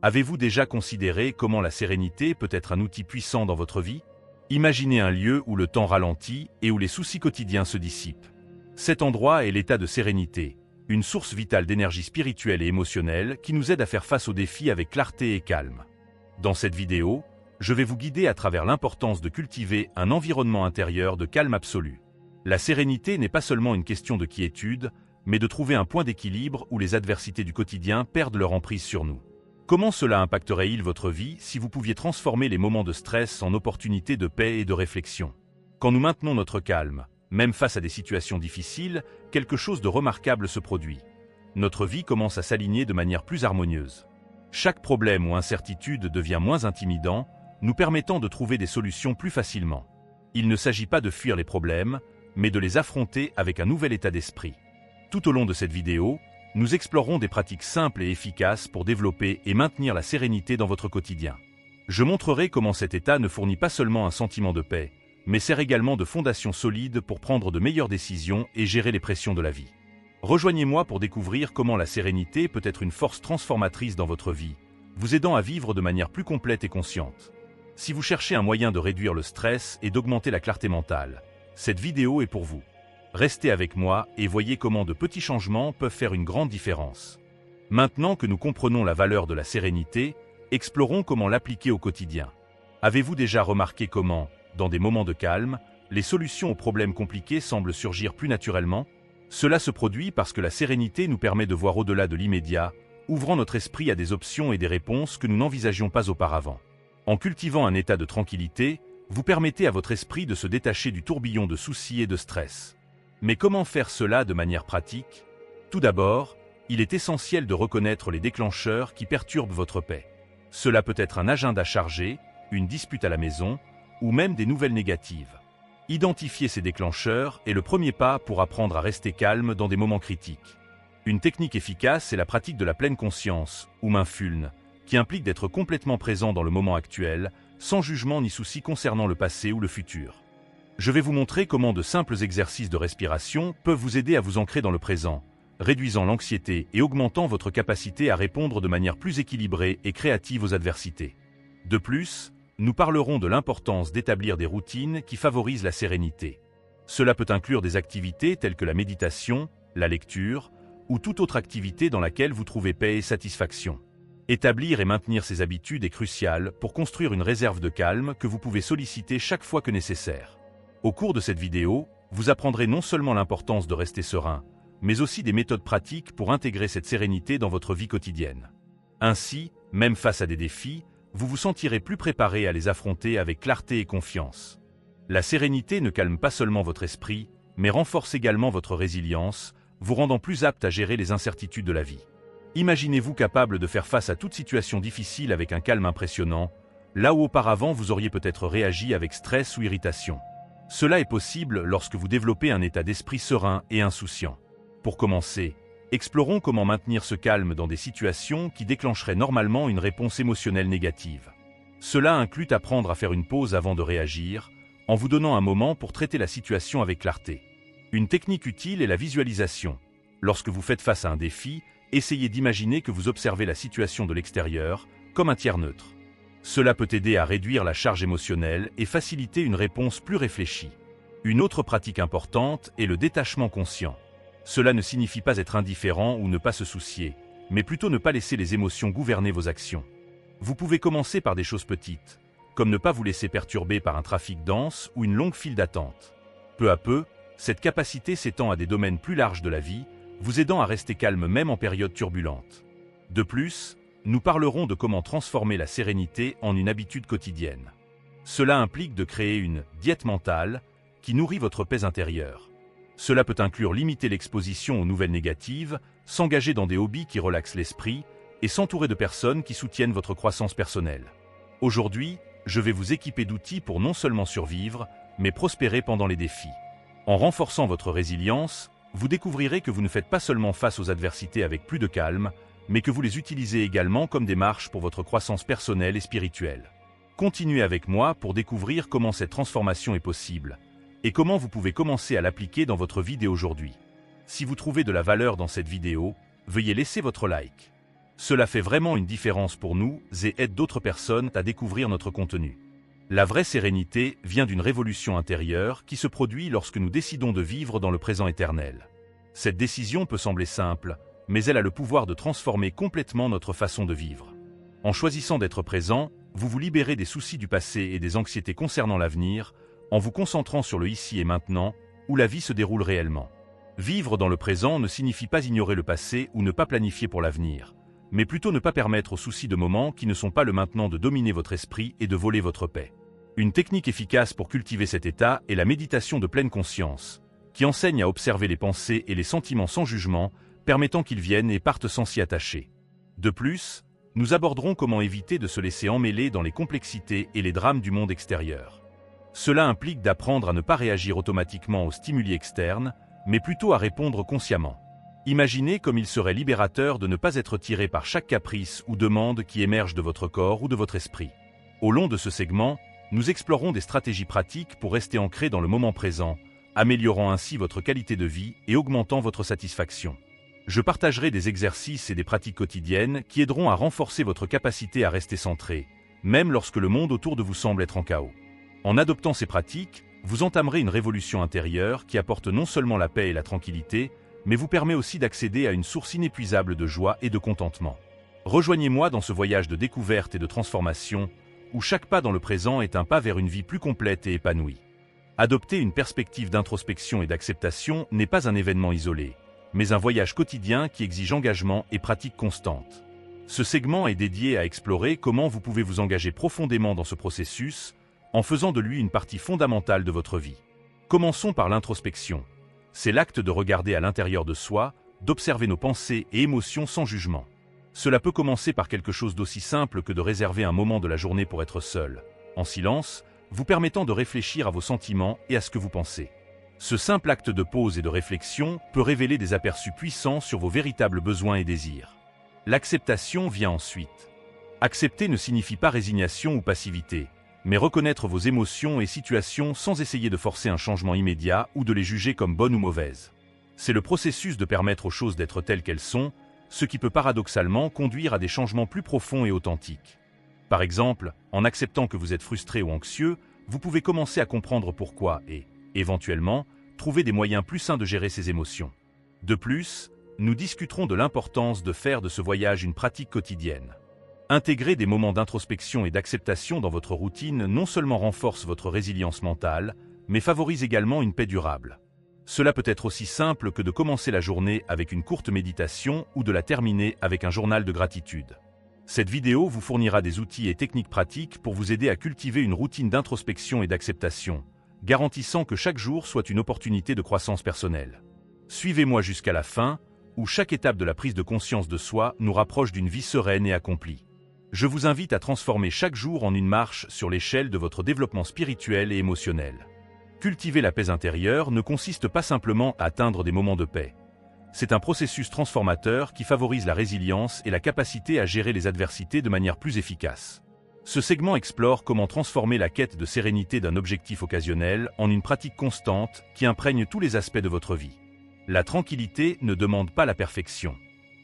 Avez-vous déjà considéré comment la sérénité peut être un outil puissant dans votre vie? Imaginez un lieu où le temps ralentit et où les soucis quotidiens se dissipent. Cet endroit est l'état de sérénité, une source vitale d'énergie spirituelle et émotionnelle qui nous aide à faire face aux défis avec clarté et calme. Dans cette vidéo, je vais vous guider à travers l'importance de cultiver un environnement intérieur de calme absolu. La sérénité n'est pas seulement une question de quiétude, mais de trouver un point d'équilibre où les adversités du quotidien perdent leur emprise sur nous. Comment cela impacterait-il votre vie si vous pouviez transformer les moments de stress en opportunités de paix et de réflexion? Quand nous maintenons notre calme, même face à des situations difficiles, quelque chose de remarquable se produit. Notre vie commence à s'aligner de manière plus harmonieuse. Chaque problème ou incertitude devient moins intimidant, nous permettant de trouver des solutions plus facilement. Il ne s'agit pas de fuir les problèmes, mais de les affronter avec un nouvel état d'esprit. Tout au long de cette vidéo, nous explorerons des pratiques simples et efficaces pour développer et maintenir la sérénité dans votre quotidien. Je montrerai comment cet état ne fournit pas seulement un sentiment de paix, mais sert également de fondation solide pour prendre de meilleures décisions et gérer les pressions de la vie. Rejoignez-moi pour découvrir comment la sérénité peut être une force transformatrice dans votre vie, vous aidant à vivre de manière plus complète et consciente. Si vous cherchez un moyen de réduire le stress et d'augmenter la clarté mentale, cette vidéo est pour vous. Restez avec moi et voyez comment de petits changements peuvent faire une grande différence. Maintenant que nous comprenons la valeur de la sérénité, explorons comment l'appliquer au quotidien. Avez-vous déjà remarqué comment, dans des moments de calme, les solutions aux problèmes compliqués semblent surgir plus naturellement? Cela se produit parce que la sérénité nous permet de voir au-delà de l'immédiat, ouvrant notre esprit à des options et des réponses que nous n'envisagions pas auparavant. En cultivant un état de tranquillité, vous permettez à votre esprit de se détacher du tourbillon de soucis et de stress. Mais comment faire cela de manière pratique? Tout d'abord, il est essentiel de reconnaître les déclencheurs qui perturbent votre paix. Cela peut être un agenda chargé, une dispute à la maison, ou même des nouvelles négatives. Identifier ces déclencheurs est le premier pas pour apprendre à rester calme dans des moments critiques. Une technique efficace est la pratique de la pleine conscience, ou mindfulness, qui implique d'être complètement présent dans le moment actuel, sans jugement ni souci concernant le passé ou le futur. Je vais vous montrer comment de simples exercices de respiration peuvent vous aider à vous ancrer dans le présent, réduisant l'anxiété et augmentant votre capacité à répondre de manière plus équilibrée et créative aux adversités. De plus, nous parlerons de l'importance d'établir des routines qui favorisent la sérénité. Cela peut inclure des activités telles que la méditation, la lecture, ou toute autre activité dans laquelle vous trouvez paix et satisfaction. Établir et maintenir ces habitudes est crucial pour construire une réserve de calme que vous pouvez solliciter chaque fois que nécessaire. Au cours de cette vidéo, vous apprendrez non seulement l'importance de rester serein, mais aussi des méthodes pratiques pour intégrer cette sérénité dans votre vie quotidienne. Ainsi, même face à des défis, vous vous sentirez plus préparé à les affronter avec clarté et confiance. La sérénité ne calme pas seulement votre esprit, mais renforce également votre résilience, vous rendant plus apte à gérer les incertitudes de la vie. Imaginez-vous capable de faire face à toute situation difficile avec un calme impressionnant, là où auparavant vous auriez peut-être réagi avec stress ou irritation. Cela est possible lorsque vous développez un état d'esprit serein et insouciant. Pour commencer, explorons comment maintenir ce calme dans des situations qui déclencheraient normalement une réponse émotionnelle négative. Cela inclut apprendre à faire une pause avant de réagir, en vous donnant un moment pour traiter la situation avec clarté. Une technique utile est la visualisation. Lorsque vous faites face à un défi, essayez d'imaginer que vous observez la situation de l'extérieur, comme un tiers neutre. Cela peut aider à réduire la charge émotionnelle et faciliter une réponse plus réfléchie. Une autre pratique importante est le détachement conscient. Cela ne signifie pas être indifférent ou ne pas se soucier, mais plutôt ne pas laisser les émotions gouverner vos actions. Vous pouvez commencer par des choses petites, comme ne pas vous laisser perturber par un trafic dense ou une longue file d'attente. Peu à peu, cette capacité s'étend à des domaines plus larges de la vie, vous aidant à rester calme même en période turbulente. De plus, nous parlerons de comment transformer la sérénité en une habitude quotidienne. Cela implique de créer une « diète mentale » qui nourrit votre paix intérieure. Cela peut inclure limiter l'exposition aux nouvelles négatives, s'engager dans des hobbies qui relaxent l'esprit et s'entourer de personnes qui soutiennent votre croissance personnelle. Aujourd'hui, je vais vous équiper d'outils pour non seulement survivre, mais prospérer pendant les défis. En renforçant votre résilience, vous découvrirez que vous ne faites pas seulement face aux adversités avec plus de calme, mais que vous les utilisez également comme des marches pour votre croissance personnelle et spirituelle. Continuez avec moi pour découvrir comment cette transformation est possible et comment vous pouvez commencer à l'appliquer dans votre vie dès aujourd'hui. Si vous trouvez de la valeur dans cette vidéo, veuillez laisser votre like. Cela fait vraiment une différence pour nous et aide d'autres personnes à découvrir notre contenu. La vraie sérénité vient d'une révolution intérieure qui se produit lorsque nous décidons de vivre dans le présent éternel. Cette décision peut sembler simple, mais elle a le pouvoir de transformer complètement notre façon de vivre. En choisissant d'être présent, vous vous libérez des soucis du passé et des anxiétés concernant l'avenir, en vous concentrant sur le ici et maintenant, où la vie se déroule réellement. Vivre dans le présent ne signifie pas ignorer le passé ou ne pas planifier pour l'avenir, mais plutôt ne pas permettre aux soucis de moments qui ne sont pas le maintenant de dominer votre esprit et de voler votre paix. Une technique efficace pour cultiver cet état est la méditation de pleine conscience, qui enseigne à observer les pensées et les sentiments sans jugement, permettant qu'ils viennent et partent sans s'y attacher. De plus, nous aborderons comment éviter de se laisser emmêler dans les complexités et les drames du monde extérieur. Cela implique d'apprendre à ne pas réagir automatiquement aux stimuli externes, mais plutôt à répondre consciemment. Imaginez comme il serait libérateur de ne pas être tiré par chaque caprice ou demande qui émerge de votre corps ou de votre esprit. Au long de ce segment, nous explorons des stratégies pratiques pour rester ancré dans le moment présent, améliorant ainsi votre qualité de vie et augmentant votre satisfaction. Je partagerai des exercices et des pratiques quotidiennes qui aideront à renforcer votre capacité à rester centré, même lorsque le monde autour de vous semble être en chaos. En adoptant ces pratiques, vous entamerez une révolution intérieure qui apporte non seulement la paix et la tranquillité, mais vous permet aussi d'accéder à une source inépuisable de joie et de contentement. Rejoignez-moi dans ce voyage de découverte et de transformation, où chaque pas dans le présent est un pas vers une vie plus complète et épanouie. Adopter une perspective d'introspection et d'acceptation n'est pas un événement isolé, mais un voyage quotidien qui exige engagement et pratique constante. Ce segment est dédié à explorer comment vous pouvez vous engager profondément dans ce processus, en faisant de lui une partie fondamentale de votre vie. Commençons par l'introspection. C'est l'acte de regarder à l'intérieur de soi, d'observer nos pensées et émotions sans jugement. Cela peut commencer par quelque chose d'aussi simple que de réserver un moment de la journée pour être seul, en silence, vous permettant de réfléchir à vos sentiments et à ce que vous pensez. Ce simple acte de pause et de réflexion peut révéler des aperçus puissants sur vos véritables besoins et désirs. L'acceptation vient ensuite. Accepter ne signifie pas résignation ou passivité, mais reconnaître vos émotions et situations sans essayer de forcer un changement immédiat ou de les juger comme bonnes ou mauvaises. C'est le processus de permettre aux choses d'être telles qu'elles sont, ce qui peut paradoxalement conduire à des changements plus profonds et authentiques. Par exemple, en acceptant que vous êtes frustré ou anxieux, vous pouvez commencer à comprendre pourquoi et, éventuellement, trouver des moyens plus sains de gérer ces émotions. De plus, nous discuterons de l'importance de faire de ce voyage une pratique quotidienne. Intégrer des moments d'introspection et d'acceptation dans votre routine non seulement renforce votre résilience mentale, mais favorise également une paix durable. Cela peut être aussi simple que de commencer la journée avec une courte méditation ou de la terminer avec un journal de gratitude. Cette vidéo vous fournira des outils et techniques pratiques pour vous aider à cultiver une routine d'introspection et d'acceptation, garantissant que chaque jour soit une opportunité de croissance personnelle. Suivez-moi jusqu'à la fin, où chaque étape de la prise de conscience de soi nous rapproche d'une vie sereine et accomplie. Je vous invite à transformer chaque jour en une marche sur l'échelle de votre développement spirituel et émotionnel. Cultiver la paix intérieure ne consiste pas simplement à atteindre des moments de paix. C'est un processus transformateur qui favorise la résilience et la capacité à gérer les adversités de manière plus efficace. Ce segment explore comment transformer la quête de sérénité d'un objectif occasionnel en une pratique constante qui imprègne tous les aspects de votre vie. La tranquillité ne demande pas la perfection.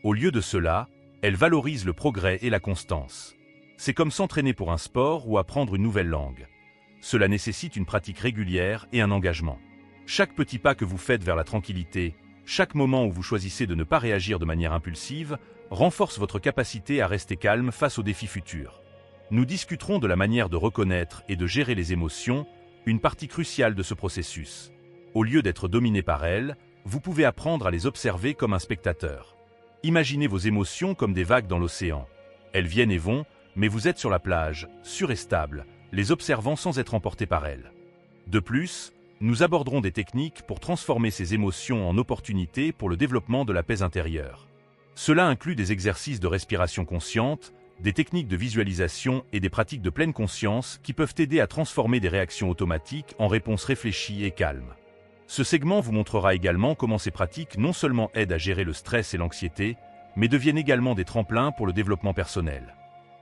Au lieu de cela, elle valorise le progrès et la constance. C'est comme s'entraîner pour un sport ou apprendre une nouvelle langue. Cela nécessite une pratique régulière et un engagement. Chaque petit pas que vous faites vers la tranquillité, chaque moment où vous choisissez de ne pas réagir de manière impulsive, renforce votre capacité à rester calme face aux défis futurs. Nous discuterons de la manière de reconnaître et de gérer les émotions, une partie cruciale de ce processus. Au lieu d'être dominé par elles, vous pouvez apprendre à les observer comme un spectateur. Imaginez vos émotions comme des vagues dans l'océan. Elles viennent et vont, mais vous êtes sur la plage, sûr et stable, les observant sans être emporté par elles. De plus, nous aborderons des techniques pour transformer ces émotions en opportunités pour le développement de la paix intérieure. Cela inclut des exercices de respiration consciente, des techniques de visualisation et des pratiques de pleine conscience qui peuvent aider à transformer des réactions automatiques en réponses réfléchies et calmes. Ce segment vous montrera également comment ces pratiques non seulement aident à gérer le stress et l'anxiété, mais deviennent également des tremplins pour le développement personnel.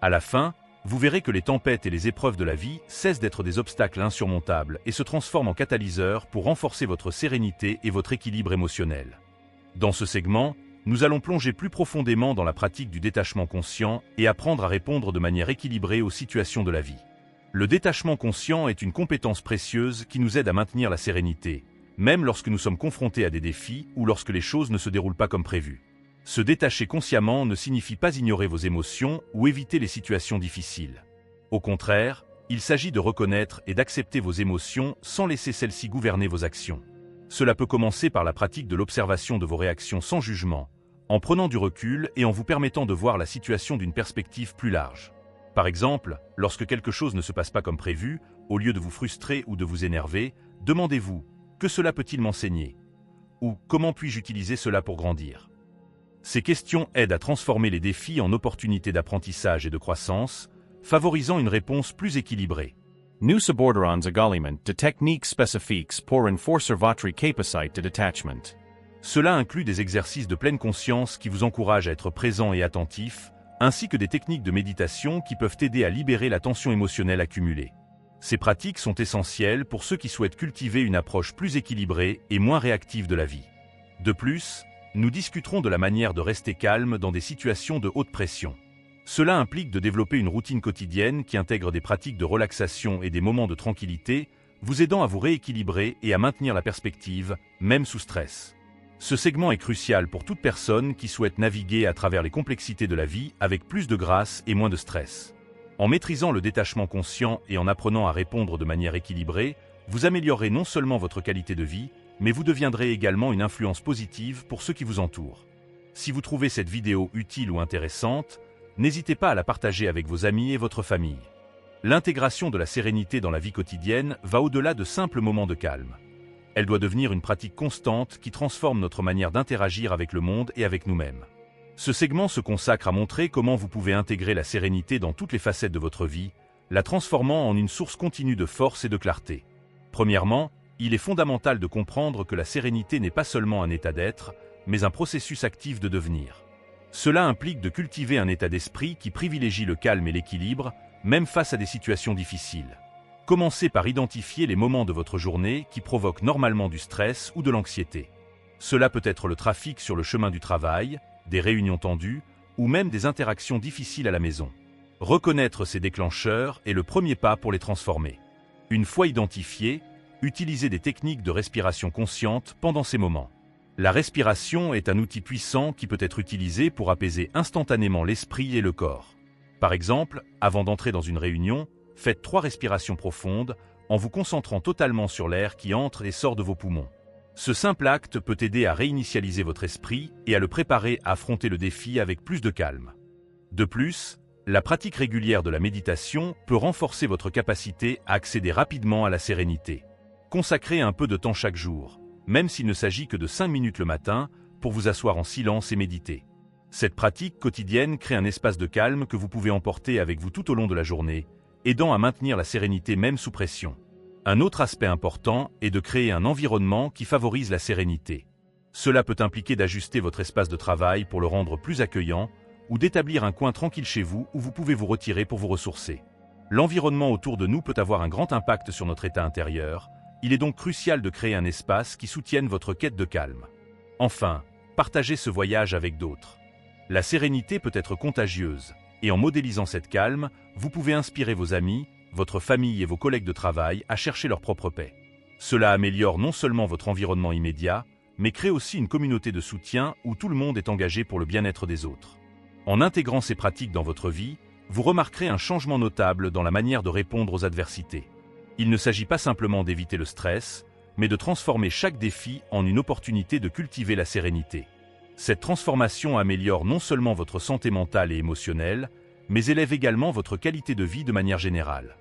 À la fin, vous verrez que les tempêtes et les épreuves de la vie cessent d'être des obstacles insurmontables et se transforment en catalyseurs pour renforcer votre sérénité et votre équilibre émotionnel. Dans ce segment, nous allons plonger plus profondément dans la pratique du détachement conscient et apprendre à répondre de manière équilibrée aux situations de la vie. Le détachement conscient est une compétence précieuse qui nous aide à maintenir la sérénité, même lorsque nous sommes confrontés à des défis ou lorsque les choses ne se déroulent pas comme prévu. Se détacher consciemment ne signifie pas ignorer vos émotions ou éviter les situations difficiles. Au contraire, il s'agit de reconnaître et d'accepter vos émotions sans laisser celles-ci gouverner vos actions. Cela peut commencer par la pratique de l'observation de vos réactions sans jugement, en prenant du recul et en vous permettant de voir la situation d'une perspective plus large. Par exemple, lorsque quelque chose ne se passe pas comme prévu, au lieu de vous frustrer ou de vous énerver, demandez-vous « Que cela peut-il m'enseigner ?» ou « Comment puis-je utiliser cela pour grandir ?» Ces questions aident à transformer les défis en opportunités d'apprentissage et de croissance, favorisant une réponse plus équilibrée. Nu subordinans également de techniques spécifiques pour renforcer votre capacité de détachement. Cela inclut des exercices de pleine conscience qui vous encouragent à être présent et attentif, ainsi que des techniques de méditation qui peuvent aider à libérer la tension émotionnelle accumulée. Ces pratiques sont essentielles pour ceux qui souhaitent cultiver une approche plus équilibrée et moins réactive de la vie. De plus, nous discuterons de la manière de rester calme dans des situations de haute pression. Cela implique de développer une routine quotidienne qui intègre des pratiques de relaxation et des moments de tranquillité, vous aidant à vous rééquilibrer et à maintenir la perspective, même sous stress. Ce segment est crucial pour toute personne qui souhaite naviguer à travers les complexités de la vie avec plus de grâce et moins de stress. En maîtrisant le détachement conscient et en apprenant à répondre de manière équilibrée, vous améliorerez non seulement votre qualité de vie, mais vous deviendrez également une influence positive pour ceux qui vous entourent. Si vous trouvez cette vidéo utile ou intéressante, n'hésitez pas à la partager avec vos amis et votre famille. L'intégration de la sérénité dans la vie quotidienne va au-delà de simples moments de calme. Elle doit devenir une pratique constante qui transforme notre manière d'interagir avec le monde et avec nous-mêmes. Ce segment se consacre à montrer comment vous pouvez intégrer la sérénité dans toutes les facettes de votre vie, la transformant en une source continue de force et de clarté. Premièrement, il est fondamental de comprendre que la sérénité n'est pas seulement un état d'être, mais un processus actif de devenir. Cela implique de cultiver un état d'esprit qui privilégie le calme et l'équilibre, même face à des situations difficiles. Commencez par identifier les moments de votre journée qui provoquent normalement du stress ou de l'anxiété. Cela peut être le trafic sur le chemin du travail, des réunions tendues, ou même des interactions difficiles à la maison. Reconnaître ces déclencheurs est le premier pas pour les transformer. Une fois identifiés, utilisez des techniques de respiration consciente pendant ces moments. La respiration est un outil puissant qui peut être utilisé pour apaiser instantanément l'esprit et le corps. Par exemple, avant d'entrer dans une réunion, faites 3 respirations profondes en vous concentrant totalement sur l'air qui entre et sort de vos poumons. Ce simple acte peut aider à réinitialiser votre esprit et à le préparer à affronter le défi avec plus de calme. De plus, la pratique régulière de la méditation peut renforcer votre capacité à accéder rapidement à la sérénité. Consacrez un peu de temps chaque jour, même s'il ne s'agit que de 5 minutes le matin, pour vous asseoir en silence et méditer. Cette pratique quotidienne crée un espace de calme que vous pouvez emporter avec vous tout au long de la journée, aidant à maintenir la sérénité même sous pression. Un autre aspect important est de créer un environnement qui favorise la sérénité. Cela peut impliquer d'ajuster votre espace de travail pour le rendre plus accueillant, ou d'établir un coin tranquille chez vous où vous pouvez vous retirer pour vous ressourcer. L'environnement autour de nous peut avoir un grand impact sur notre état intérieur. Il est donc crucial de créer un espace qui soutienne votre quête de calme. Enfin, partagez ce voyage avec d'autres. La sérénité peut être contagieuse, et en modélisant cette calme, vous pouvez inspirer vos amis, votre famille et vos collègues de travail à chercher leur propre paix. Cela améliore non seulement votre environnement immédiat, mais crée aussi une communauté de soutien où tout le monde est engagé pour le bien-être des autres. En intégrant ces pratiques dans votre vie, vous remarquerez un changement notable dans la manière de répondre aux adversités. Il ne s'agit pas simplement d'éviter le stress, mais de transformer chaque défi en une opportunité de cultiver la sérénité. Cette transformation améliore non seulement votre santé mentale et émotionnelle, mais élève également votre qualité de vie de manière générale.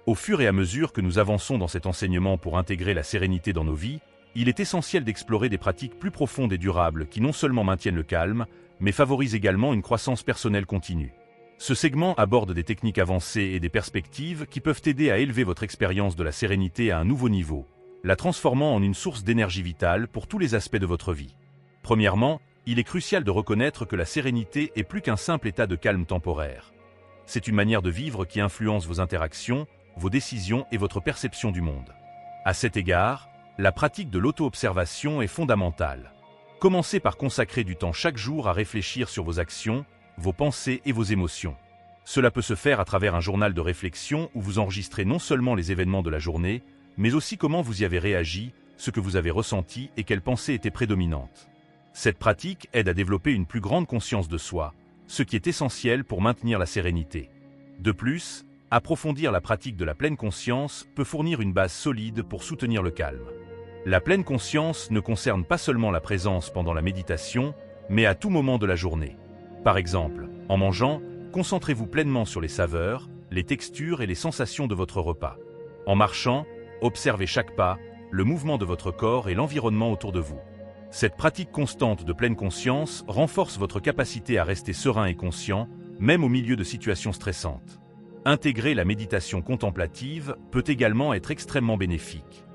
Au fur et à mesure que nous avançons dans cet enseignement pour intégrer la sérénité dans nos vies, il est essentiel d'explorer des pratiques plus profondes et durables qui non seulement maintiennent le calme, mais favorisent également une croissance personnelle continue. Ce segment aborde des techniques avancées et des perspectives qui peuvent aider à élever votre expérience de la sérénité à un nouveau niveau, la transformant en une source d'énergie vitale pour tous les aspects de votre vie. Premièrement, il est crucial de reconnaître que la sérénité est plus qu'un simple état de calme temporaire. C'est une manière de vivre qui influence vos interactions, vos décisions et votre perception du monde. À cet égard, la pratique de l'auto-observation est fondamentale. Commencez par consacrer du temps chaque jour à réfléchir sur vos actions, vos pensées et vos émotions. Cela peut se faire à travers un journal de réflexion où vous enregistrez non seulement les événements de la journée, mais aussi comment vous y avez réagi, ce que vous avez ressenti et quelles pensées étaient prédominantes. Cette pratique aide à développer une plus grande conscience de soi, ce qui est essentiel pour maintenir la sérénité. De plus, approfondir la pratique de la pleine conscience peut fournir une base solide pour soutenir le calme. La pleine conscience ne concerne pas seulement la présence pendant la méditation, mais à tout moment de la journée. Par exemple, en mangeant, concentrez-vous pleinement sur les saveurs, les textures et les sensations de votre repas. En marchant, observez chaque pas, le mouvement de votre corps et l'environnement autour de vous. Cette pratique constante de pleine conscience renforce votre capacité à rester serein et conscient, même au milieu de situations stressantes. Intégrer la méditation contemplative peut également être extrêmement bénéfique.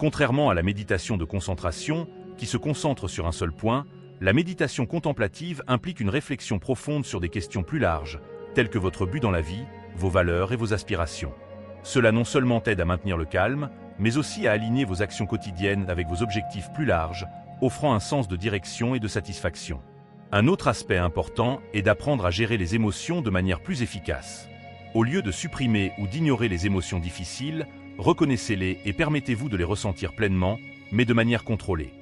Contrairement à la méditation de concentration, qui se concentre sur un seul point, la méditation contemplative implique une réflexion profonde sur des questions plus larges, telles que votre but dans la vie, vos valeurs et vos aspirations. Cela non seulement aide à maintenir le calme, mais aussi à aligner vos actions quotidiennes avec vos objectifs plus larges, offrant un sens de direction et de satisfaction. Un autre aspect important est d'apprendre à gérer les émotions de manière plus efficace. Au lieu de supprimer ou d'ignorer les émotions difficiles, reconnaissez-les et permettez-vous de les ressentir pleinement, mais de manière contrôlée.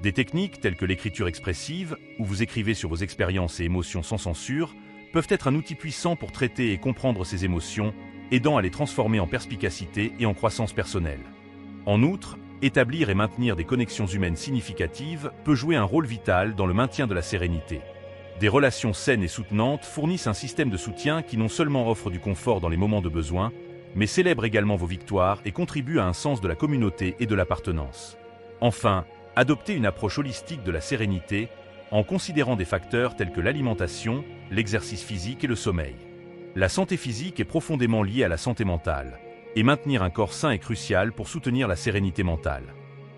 Des techniques telles que l'écriture expressive, où vous écrivez sur vos expériences et émotions sans censure, peuvent être un outil puissant pour traiter et comprendre ces émotions, aidant à les transformer en perspicacité et en croissance personnelle. En outre, établir et maintenir des connexions humaines significatives peut jouer un rôle vital dans le maintien de la sérénité. Des relations saines et soutenantes fournissent un système de soutien qui non seulement offre du confort dans les moments de besoin, mais célèbre également vos victoires et contribue à un sens de la communauté et de l'appartenance. Enfin, adoptez une approche holistique de la sérénité en considérant des facteurs tels que l'alimentation, l'exercice physique et le sommeil. La santé physique est profondément liée à la santé mentale, et maintenir un corps sain est crucial pour soutenir la sérénité mentale.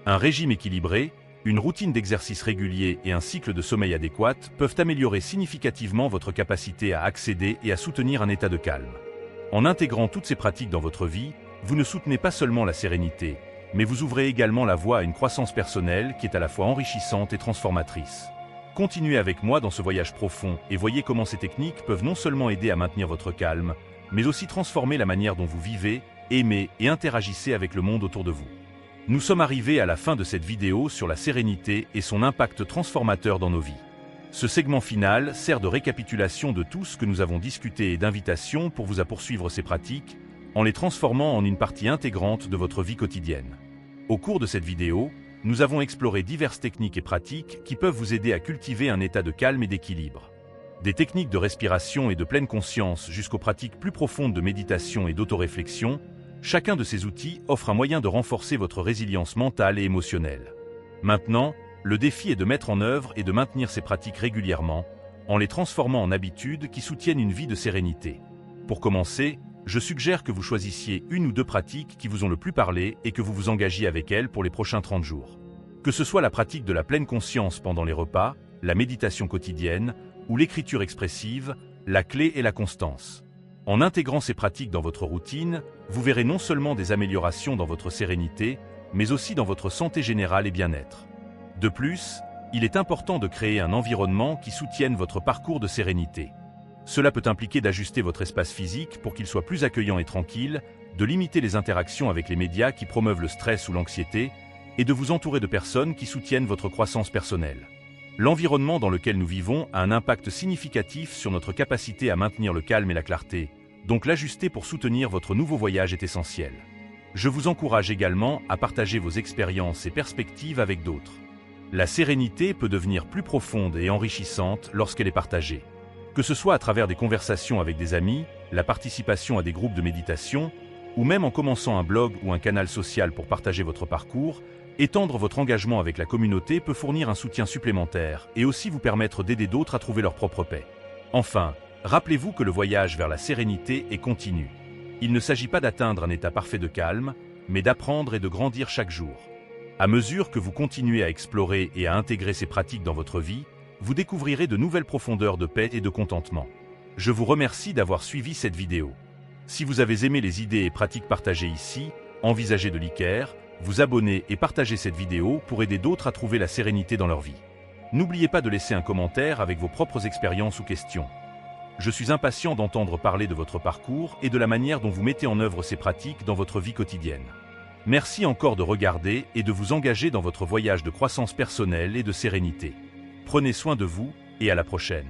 Un régime équilibré, une routine d'exercice régulier et un cycle de sommeil adéquat peuvent améliorer significativement votre capacité à accéder et à soutenir un état de calme. En intégrant toutes ces pratiques dans votre vie, vous ne soutenez pas seulement la sérénité, mais vous ouvrez également la voie à une croissance personnelle qui est à la fois enrichissante et transformatrice. Continuez avec moi dans ce voyage profond et voyez comment ces techniques peuvent non seulement aider à maintenir votre calme, mais aussi transformer la manière dont vous vivez, aimez et interagissez avec le monde autour de vous. Nous sommes arrivés à la fin de cette vidéo sur la sérénité et son impact transformateur dans nos vies. Ce segment final sert de récapitulation de tout ce que nous avons discuté et d'invitation pour vous à poursuivre ces pratiques, en les transformant en une partie intégrante de votre vie quotidienne. Au cours de cette vidéo, nous avons exploré diverses techniques et pratiques qui peuvent vous aider à cultiver un état de calme et d'équilibre. Des techniques de respiration et de pleine conscience jusqu'aux pratiques plus profondes de méditation et d'autoréflexion, chacun de ces outils offre un moyen de renforcer votre résilience mentale et émotionnelle. Maintenant, le défi est de mettre en œuvre et de maintenir ces pratiques régulièrement, en les transformant en habitudes qui soutiennent une vie de sérénité. Pour commencer, je suggère que vous choisissiez une ou deux pratiques qui vous ont le plus parlé et que vous vous engagiez avec elles pour les prochains 30 jours. Que ce soit la pratique de la pleine conscience pendant les repas, la méditation quotidienne ou l'écriture expressive, la clé est la constance. En intégrant ces pratiques dans votre routine, vous verrez non seulement des améliorations dans votre sérénité, mais aussi dans votre santé générale et bien-être. De plus, il est important de créer un environnement qui soutienne votre parcours de sérénité. Cela peut impliquer d'ajuster votre espace physique pour qu'il soit plus accueillant et tranquille, de limiter les interactions avec les médias qui promeuvent le stress ou l'anxiété, et de vous entourer de personnes qui soutiennent votre croissance personnelle. L'environnement dans lequel nous vivons a un impact significatif sur notre capacité à maintenir le calme et la clarté, donc l'ajuster pour soutenir votre nouveau voyage est essentiel. Je vous encourage également à partager vos expériences et perspectives avec d'autres. La sérénité peut devenir plus profonde et enrichissante lorsqu'elle est partagée. Que ce soit à travers des conversations avec des amis, la participation à des groupes de méditation, ou même en commençant un blog ou un canal social pour partager votre parcours, étendre votre engagement avec la communauté peut fournir un soutien supplémentaire et aussi vous permettre d'aider d'autres à trouver leur propre paix. Enfin, rappelez-vous que le voyage vers la sérénité est continu. Il ne s'agit pas d'atteindre un état parfait de calme, mais d'apprendre et de grandir chaque jour. À mesure que vous continuez à explorer et à intégrer ces pratiques dans votre vie, vous découvrirez de nouvelles profondeurs de paix et de contentement. Je vous remercie d'avoir suivi cette vidéo. Si vous avez aimé les idées et pratiques partagées ici, envisagez de liker, vous abonner et partager cette vidéo pour aider d'autres à trouver la sérénité dans leur vie. N'oubliez pas de laisser un commentaire avec vos propres expériences ou questions. Je suis impatient d'entendre parler de votre parcours et de la manière dont vous mettez en œuvre ces pratiques dans votre vie quotidienne. Merci encore de regarder et de vous engager dans votre voyage de croissance personnelle et de sérénité. Prenez soin de vous et à la prochaine.